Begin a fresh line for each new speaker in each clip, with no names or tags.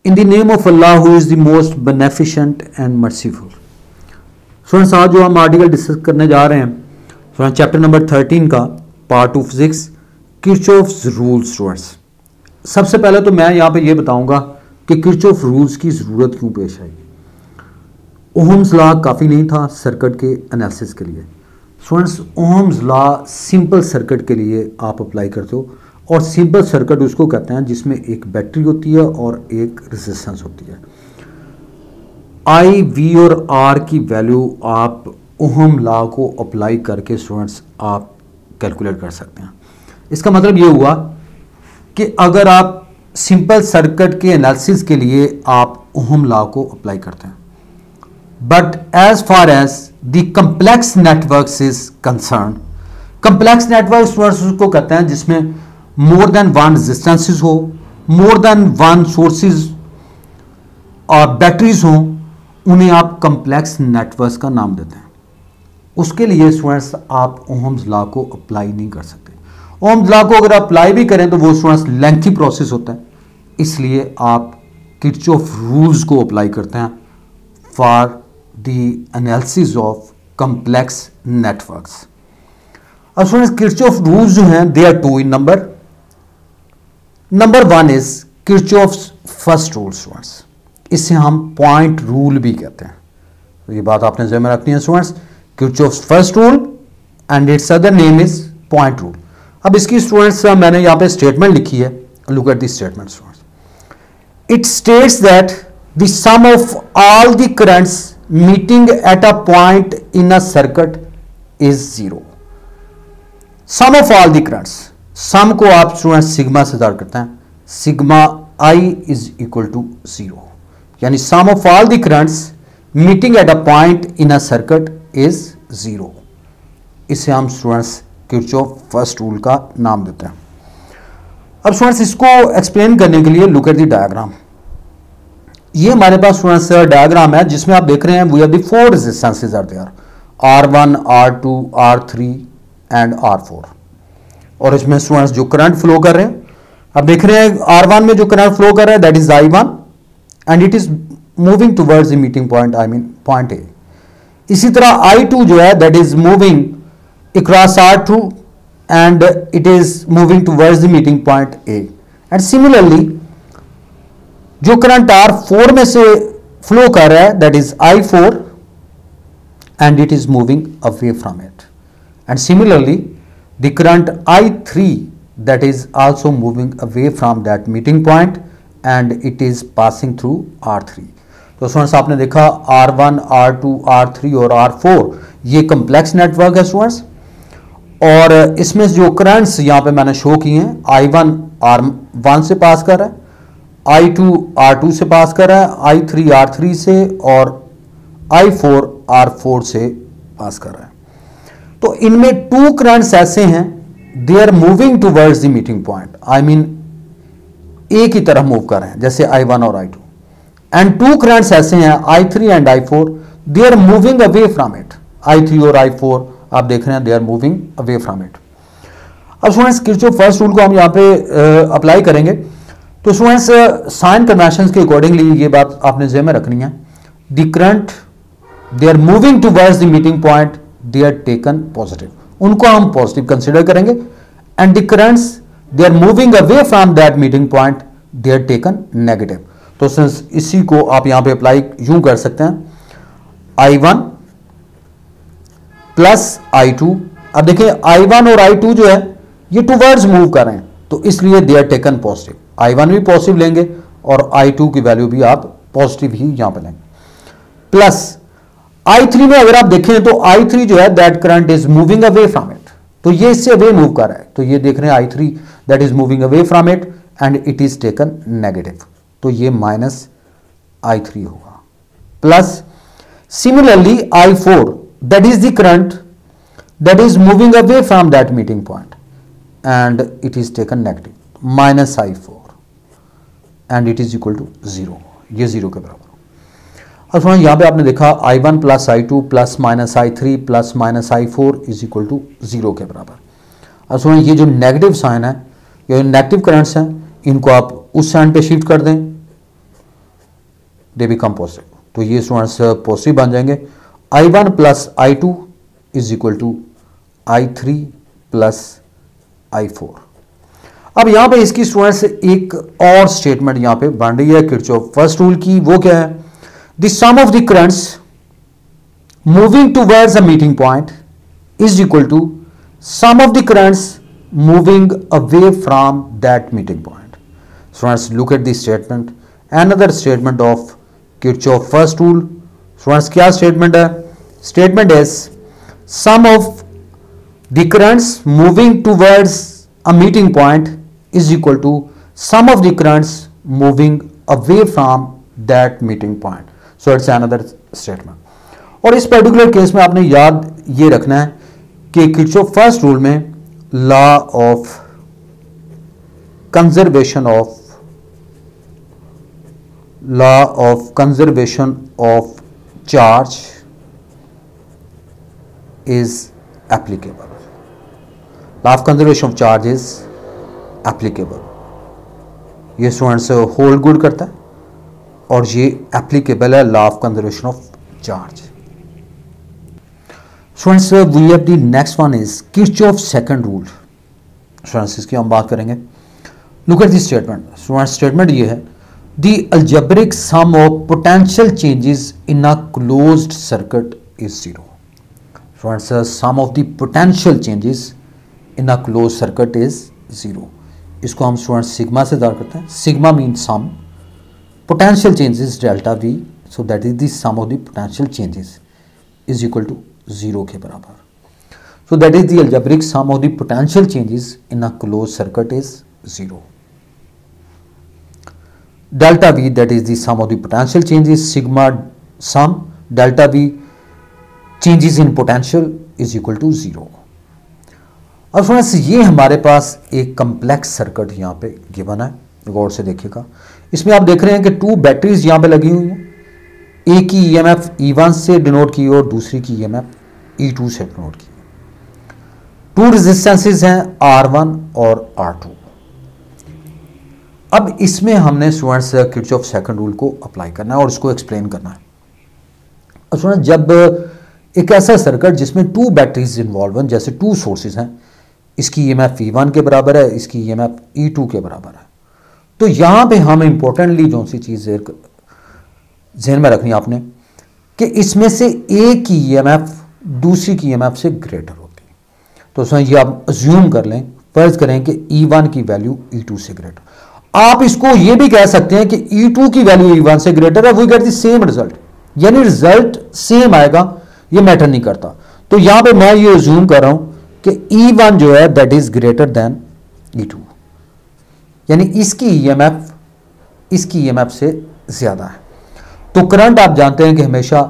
In the name of Allah who is the most beneficent and merciful. Students, आज जो हम article discuss करने जा रहे हैं स्टूडेंट्स चैप्टर नंबर 13 का part 2 physics Kirchhoff's rules. Students, सबसे पहले तो मैं यहाँ पे ये बताऊंगा कि किरचॉफ रूल्स की ज़रूरत क्यों पेश आई। ओहम्स लॉ काफ़ी नहीं था सर्किट के एनालिसिस के लिए। Students, Ohm's law simple circuit के लिए आप अप्लाई करते हो, और सिंपल सर्किट उसको कहते हैं जिसमें एक बैटरी होती है और एक रेजिस्टेंस होती है। आई, वी और आर की वैल्यू आप ओहम लॉ को अप्लाई करके स्टूडेंट्स आप कैलकुलेट कर सकते हैं। इसका मतलब ये हुआ कि अगर आप सिंपल सर्किट के एनालिसिस के लिए आप ओहम लॉ को अप्लाई करते हैं, but as far as the complex networks is concern, complex network students उसको कहते हैं जिसमें मोर देन वन रेजिस्टेंसेस हो, मोर देन वन सोर्सेज और बैटरीज हो, उन्हें आप कंप्लेक्स नेटवर्क्स का नाम देते हैं। उसके लिए स्टूडेंट्स आप ओहम्स लॉ को अप्लाई नहीं कर सकते। ओहम्स लॉ को अगर अप्लाई भी करें तो वो स्टूडेंट्स लेंथी प्रोसेस होता है, इसलिए आप किरचॉफ रूल्स को अप्लाई करते हैं for the analysis of complex networks. अब स्टूडेंट्स किरचॉफ रूल्स जो हैं they are two in number one is Kirchhoff's first rule. Students, इसे हम पॉइंट रूल भी कहते हैं, तो ये बात आपने ज़हन में रखनी है students. Kirchhoff's first rule and it's other name is point rule. अब इसकी स्टूडेंट्स मैंने यहाँ पे स्टेटमेंट लिखी है, look at this statement students. It states that the sum of all the currents meeting at a point in a circuit is zero. Sum of all the currents, sum को आप students sigma से दर्ज करते हैं, sigma i is equal to zero, यानी sum of all the currents meeting at a point in a circuit is zero. इसे हम students Kirchhoff first rule का नाम देते हैं। अब स्टूडेंट्स इसको एक्सप्लेन करने के लिए लुक एट द डायग्राम। ये हमारे पास स्टूडेंट्स डायग्राम है जिसमें आप देख रहे हैं we have the four resistances are there, R1, R2, R3 and R4। और इसमें स्टूडेंट्स जो करंट फ्लो कर रहे हैं, अब देख रहे हैं R1 में जो करंट फ्लो कर रहा है that is I1 and it is moving towards the meeting point, I mean point A. इसी तरह I2 जो है that is moving across R2 and it is moving towards the meeting point A. And similarly जो current R4 में से flow कर रहा है that is I4 and it is moving away from it. And similarly the current I3 that is also moving away from that meeting point and it is passing through R3। तो students आपने देखा R1, R2, R3 और R4 ये complex network है students, और इसमें जो currents यहाँ पे मैंने शो किए हैं I1 R1 से पास कर रहा है, I2 R2 से पास कर रहा है, I3 R3 से और I4 R4 से पास कर रहा है। तो इनमें टू करंट्स ऐसे हैं they are moving towards the meeting point, I mean A की तरफ मूव कर रहे हैं जैसे I1 और I2, एंड टू करंट्स ऐसे हैं I3 and I4 they are moving away from it. I3 और I4 आप देख रहे हैं they are moving away from it. अब स्टूडेंट्स किरचॉफ फर्स्ट रूल को हम यहाँ पे अप्लाई करेंगे, तो स्टूडेंट्स साइन कन्वेंशन के अकॉर्डिंगली ये बात आपने ज़हन में रखनी है, the current they are moving towards the meeting point they are taken positive, उनको हम पॉजिटिव कंसीडर करेंगे, and the currents they are moving away from that meeting point they are taken negative. तो इसी को आप यहां पे अप्लाई यूं कर सकते हैं, I1 प्लस I2। अब देखिए I1 और I2 जो है ये टूवर्ड्स मूव कर रहे हैं, तो इसलिए दे आर टेकन पॉजिटिव। I1 भी पॉजिटिव लेंगे और I2 की वैल्यू भी आप पॉजिटिव ही यहां पर लेंगे, प्लस I3 में अगर आप देखें तो I3 जो है that current is moving away from it, तो ये इससे अवे मूव कर रहा है, तो ये देख रहे हैं I3 that is moving away from it and it is taken negative, तो ये माइनस I3 होगा, plus similarly I4 that is the current that is moving away from that meeting point and it is taken negative, minus I4 and it is equal to zero, ये zero के बराबर। अब सुनो यहाँ पे आपने देखा I1 plus I2 plus minus I3 plus minus I4 is equal to zero के बराबर। अब सुनो ये जो नेगेटिव साइन है, ये नेगेटिव करंट्स हैं, इनको आप उस साइन पे शिफ्ट कर दें दे बिकम पॉजिटिव, तो ये स्टूडेंट्स पॉजिटिव बन जाएंगे। I1 plus I2 is equal to I3 plus I4। अब यहां पे इसकी स्टूडेंट्स एक और स्टेटमेंट यहां पे बन रही है किरचॉफ फर्स्ट रूल की, वो क्या है, the sum of the currents moving towards a meeting point is equal to sum of the currents moving away from that meeting point. Students look at this statement, another statement of Kirchhoff first rule. Students क्या statement है, statement is sum of the currents moving towards a meeting point is equal to sum of the currents moving away from that meeting point. So it's another statement. और इस particular case में आपने याद ये रखना है कि किरचॉफ फर्स्ट रूल में law of conservation of charge is applicable. Law of conservation of charge is applicable, ये स्टूडेंट्स होल्ड गुड करता है और ये एप्लीकेबल है law of conservation of charge. Students we have the next one is Kirchhoff second rule. Students इसकी हम बात करेंगे। Look at this statement. Students statement ये है, the algebraic sum of potential changes in a closed circuit is zero. Students sum of the potential changes in a closed circuit is zero. इसको हम students sigma से दर्ज करते हैं। Sigma mean sum, potential changes delta V, so that is the sum of the potential changes is equal to zero के बराबर। So that is the algebraic sum of the potential changes in a close circuit is zero. Delta V that is the sum of the potential changes, sigma sum delta V changes in potential is equal to zero. अब friends ये हमारे पास एक complex circuit यहाँ पे given है, गौर से देखिएगा। इसमें आप देख रहे हैं कि 2 बैटरीज यहाँ पे लगी हुई हैं। एक की ईएमएफ E1 से डिनोट की और दूसरी की ईएमएफ E2 से डिनोट की। 2 रेजिस्टेंसेस हैं R1 और R2। अब इसमें हमने स्टूडेंट्स किरचॉफ सेकंड रूल को अप्लाई करना है और इसको एक्सप्लेन करना है। अब स्टूडेंट्स जब एक ऐसा सर्किट जिसमें 2 बैटरीज इन्वॉल्व हैं, जैसे 2 सोर्सेज हैं, इसकी ईएमएफ E1 के बराबर है, इसकी ईएमएफ E2 के बराबर है, तो यहां पे हम इंपॉर्टेंटली जो सी चीज ध्यान में रखनी है आपने कि इसमें से एक की ईएमएफ दूसरी की ईएमएफ से ग्रेटर होती है। तो उसमें ये आप अज्यूम कर लें, फर्ज करें कि E1 की वैल्यू E2 से ग्रेटर। आप इसको ये भी कह सकते हैं कि E2 की वैल्यू E1 से ग्रेटर है, we get the same result, यानी रिजल्ट सेम आएगा, ये मैटर नहीं करता। तो यहां पे मैं ये अज्यूम कर रहा हूं कि E1 जो है that is greater than E2, यानी इसकी ईएमएफ से ज्यादा है। तो करंट आप जानते हैं कि हमेशा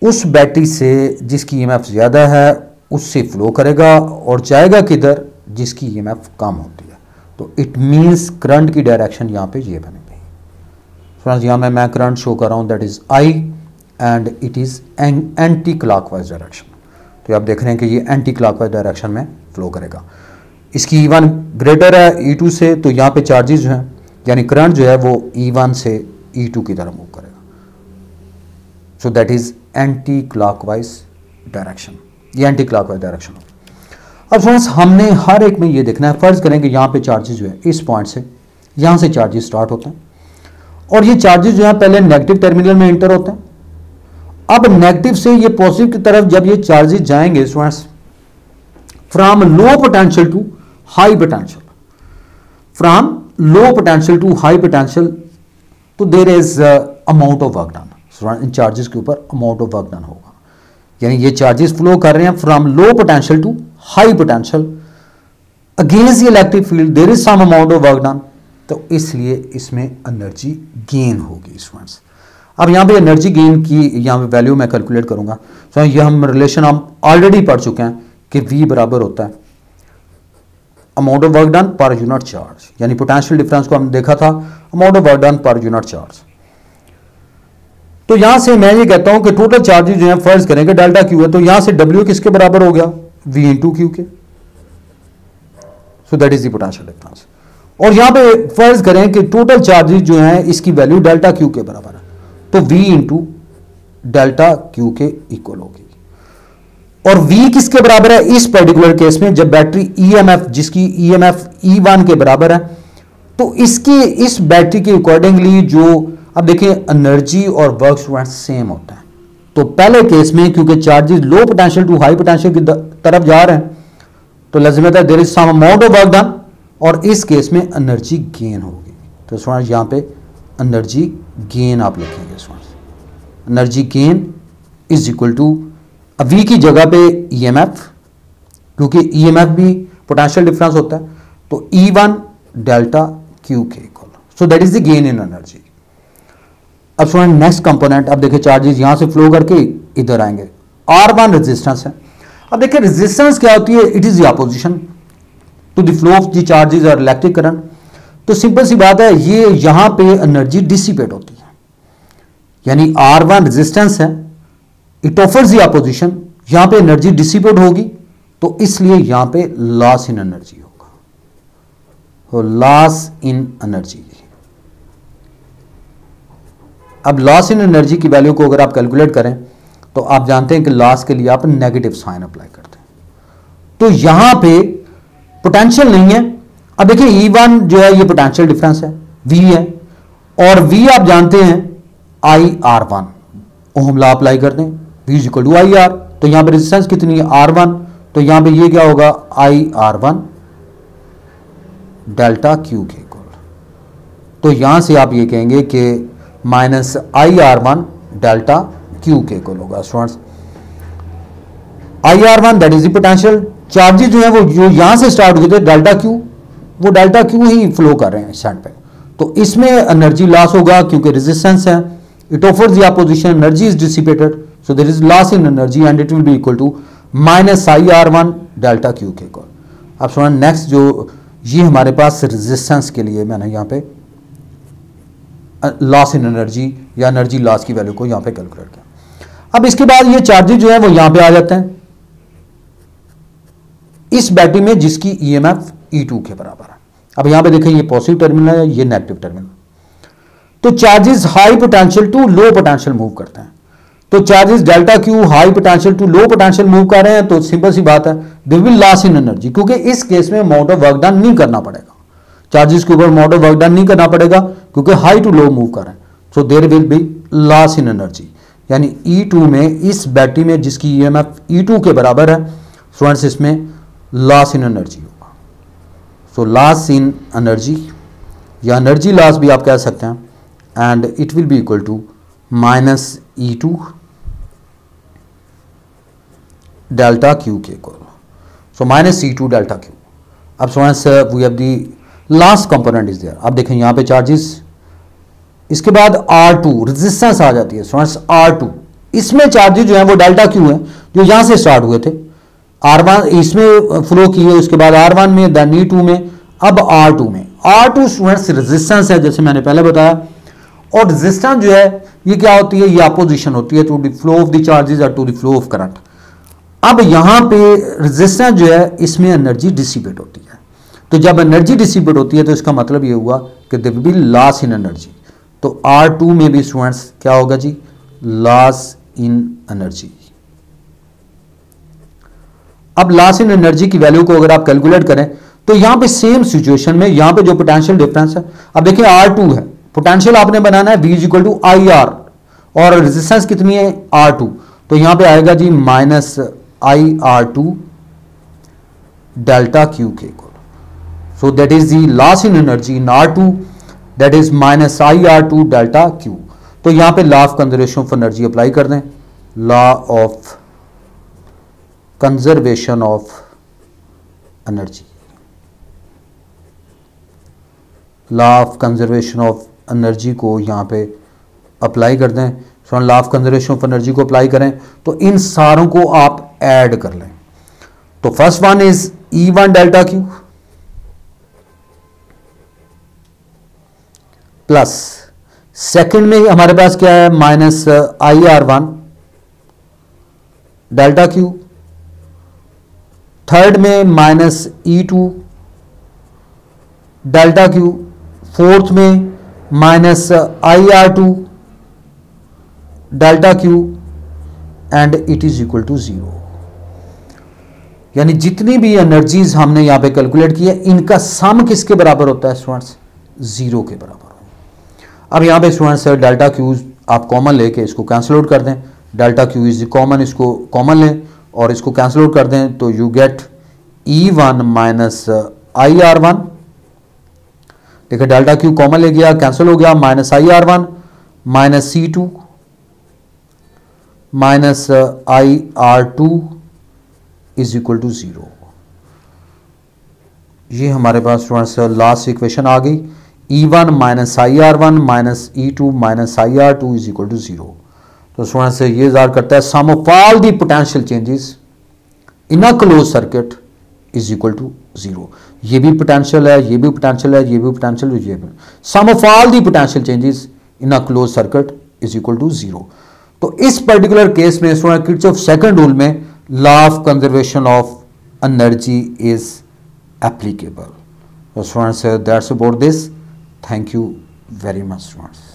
उस बैटरी से जिसकी ईएमएफ ज्यादा है उससे फ्लो करेगा और जाएगा किधर, जिसकी ईएमएफ कम होती है। तो इट मींस करंट की डायरेक्शन यहां पे ये बनेगी। फ्रेंड्स यहां मैं करंट शो कर रहा हूं, that is I and it is anti clockwise direction. तो आप देख रहे हैं कि ये एंटी क्लॉकवाइज डायरेक्शन में फ्लो करेगा। इसकी E1 ग्रेटर है E2 से, तो यहाँ पे चार्जेस जो हैं यानी करंट जो है वो E1 से E2 की तरफ मूव करेगा। सो that is anti clockwise direction, ये एंटी क्लॉकवाइज डायरेक्शन। अब फ्रेंड्स हमने हर एक में ये देखना है, फर्ज करें कि यहाँ पे चार्जेस जो है इस पॉइंट से, यहाँ से चार्जेस स्टार्ट होते हैं और ये चार्जेस जो है पहले नेगेटिव टर्मिनल में एंटर होते हैं। अब नेगेटिव से ये पॉजिटिव की तरफ जब ये चार्जेस जाएंगे students, from low potential to high potential, from low potential to high potential, तो there is amount of work done. इन चार्जेस के ऊपर अमाउंट ऑफ वर्क डन होगा, यानी ये चार्जेस फ्लो कर रहे हैं from low potential to high potential, against the electric field there is some amount of work done, तो इसलिए इसमें एनर्जी गेन होगी स्टूडेंट्स। अब यहाँ पे एनर्जी गेन की यहाँ पे वैल्यू मैं कैलकुलेट करूंगा। तो ये हम रिलेशन हम ऑलरेडी पढ़ चुके हैं कि V बराबर होता है amount of work done per unit charge, यानी पोटेंशियल डिफरेंस को हमने देखा था amount of work done per unit charge. तो यहां से मैं ये कहता हूं कि टोटल चार्जेस जो है फर्ज करेंगे डेल्टा क्यू है, तो यहां से W किसके बराबर हो गया, V इंटू क्यू के। सो that is the potential difference. और यहां पे फर्ज करें कि टोटल चार्जेस जो हैं इसकी वैल्यू डेल्टा क्यू के बराबर है, तो V इंटू डेल्टा क्यू के इक्वल होगी। और V किसके बराबर है इस पर्टिकुलर केस में, जब बैटरी EMF जिसकी EMF E1 के बराबर है, तो इसकी इस बैटरी के अकॉर्डिंगली जो अब देखिए एनर्जी और वर्क स्टूडेंट्स सेम होता है। तो पहले केस में क्योंकि charges low potential to high potential की तरफ जा रहे हैं तो लाजिमत है there is some amount of work done, और इस केस में एनर्जी गेन होगी। तो स्टूडेंट्स यहाँ पे एनर्जी गेन आप लिखेंगे students, energy gain is equal to V की जगह पे EMF, क्योंकि EMF भी पोटेंशियल डिफरेंस होता है, तो E1 डेल्टा क्यू के equal, so that is the gain in energy. अब स्टूडेंट नेक्स्ट कंपोनेंट, अब देखिए चार्जेस यहां से फ्लो करके इधर आएंगे। R1 रेजिस्टेंस है। अब देखिए रेजिस्टेंस क्या होती है, it is the opposition to the flow of the charges और इलेक्ट्रिक करंट। तो सिंपल सी बात है, ये यहां पे एनर्जी डिसिपेट होती है, यानी R1 रेजिस्टेंस है, इट ऑफर्स द अपोजिशन, यहां पे एनर्जी डिसिपेट होगी, तो इसलिए यहां पे लॉस इन एनर्जी होगा, तो लॉस इन एनर्जी। अब लॉस इन एनर्जी की वैल्यू को अगर आप कैलकुलेट करें तो आप जानते हैं कि लॉस के लिए आप नेगेटिव साइन अप्लाई करते हैं, तो यहां पे पोटेंशियल नहीं है। अब देखिए E1 जो है ये पोटेंशियल डिफरेंस है, V है, और V आप जानते हैं IR1, ओम लॉ अप्लाई करते हैं, V is equal to IR, तो यहां पे रेजिस्टेंस कितनी है R1, तो यहां पे ये क्या होगा IR1 डेल्टा क्यू के इक्वल, तो यहां से आप ये कहेंगे कि माइनस IR1 डेल्टा क्यू के इक्वल होगा। Students IR1 that is the potential, charges जो है वो जो यहां से स्टार्ट हुए थे डेल्टा क्यू, वो डेल्टा क्यू ही फ्लो कर रहे हैं इस साइड पे, तो इसमें एनर्जी लॉस होगा क्योंकि रेजिस्टेंस है, it offers the opposition, energy is dissipated, so there is loss in energy and it will be equal to minus IR1 delta Q के इक्वल। अब स्टूडेंट नेक्स्ट जो ये हमारे पास रेजिस्टेंस के लिए मैंने यहाँ पे लॉस इन एनर्जी या एनर्जी लॉस की वैल्यू को यहां पे कैलकुलेट किया। अब इसके बाद ये चार्जेस जो है वो यहां पे आ जाते हैं इस बैटरी में जिसकी EMF E2 के बराबर है। अब यहां पे देखें ये पॉजिटिव टर्मिनल है, ये नेगेटिव टर्मिनल, तो charges high potential to low potential move करते हैं, तो charges delta Q high potential to low potential move कर रहे हैं, तो सिंपल सी बात है there will loss in energy, क्योंकि इस केस में अमाउंट ऑफ वर्क डन नहीं करना पड़ेगा, चार्जेस के ऊपर अमाउंट ऑफ वर्क डन नहीं करना पड़ेगा क्योंकि हाई टू लो मूव कर रहे हैं, so there will be loss in energy, यानी E2 में इस बैटरी में जिसकी EMF E2 के बराबर है स्टूडेंट्स, इसमें लॉस इन एनर्जी होगा, सो लॉस इन एनर्जी या एनर्जी लॉस भी आप कह सकते हैं, and it will be equal to minus E2 delta Q के equal, so minus E2 delta q. अब students we have the last component is there. अब देखें यहां पे चार्जेस, इसके बाद R2 रेजिस्टेंस आ जाती है स्टूडेंट्स, R2 इसमें चार्जेस जो है वो डेल्टा क्यू है जो यहां से स्टार्ट हुए थे, R1 इसमें फ्लो किए, उसके बाद R1 में, देन E2 में, अब R2 में। R2 स्टूडेंट्स रेजिस्टेंस है जैसे मैंने पहले बताया, और रेजिस्टेंस जो है ये क्या होती है, ये अपोजिशन होती है to the flow of the charges और to the flow of current. अब यहां पे रेजिस्टेंस जो है इसमें एनर्जी डिसिपेट होती है, तो जब एनर्जी डिसिपेट होती है तो इसका मतलब ये हुआ कि there will be loss in energy, तो R2 में भी स्टूडेंट्स क्या होगा जी, लॉस इन एनर्जी। अब लॉस इन एनर्जी की वैल्यू को अगर आप कैलकुलेट करें तो यहां पे सेम सिचुएशन में यहां पे जो पोटेंशियल डिफरेंस है, अब देखिए R2 है, पोटेंशियल आपने बनाना है V is equal to IR, और रेजिस्टेंस कितनी है R2, तो यहां पे आएगा जी माइनस IR2 डेल्टा क्यू के equal, so that is the loss in energy in R2, that is minus IR2 delta Q। तो यहां पे law of conservation of energy apply कर दें, law of conservation of energy, law of conservation of energy को यहां पे apply कर दें। So law of conservation of energy को अप्लाई करें तो इन सारों को आप ऐड कर लें, तो first one is E1 delta Q plus second में हमारे पास क्या है minus IR1 delta Q, third में minus E2 delta Q, fourth में minus I R two delta Q and it is equal to 0। यानी जितनी भी एनर्जीज हमने यहां पे कैलकुलेट की है, इनका सम किसके बराबर होता है स्टूडेंट्स? 0 के बराबर। अब यहां पे स्टूडेंट्स डेल्टा क्यू आप कॉमन लेके इसको कैंसिल आउट कर दें, डेल्टा क्यू इज कॉमन, इसको कॉमन लें और इसको कैंसिल आउट कर दें, तो you get E1 minus I R one. देखिए डेल्टा क्यू कॉमन ले गया, कैंसिल हो गया, minus I R one minus C2 minus I R two is equal to 0। ये हमारे पास स्टूडेंट्स लास्ट इक्वेशन आ गई, E1 minus I R one minus E2 minus I R two is equal to 0। तो students ये ज़ाहिर करता है sum of all the potential changes in a close circuit is equal to 0। ये भी potential है, ये भी पोटेंशियल है, ये भी पोटेंशियल है, ये भी। Sum of all the potential changes in a close circuit is equal to 0। तो इस पर्टिकुलर केस में स्टूडेंट किरचॉफ सेकंड रूल में law of conservation of energy is applicable. So students, that's about this. Thank you very much, students.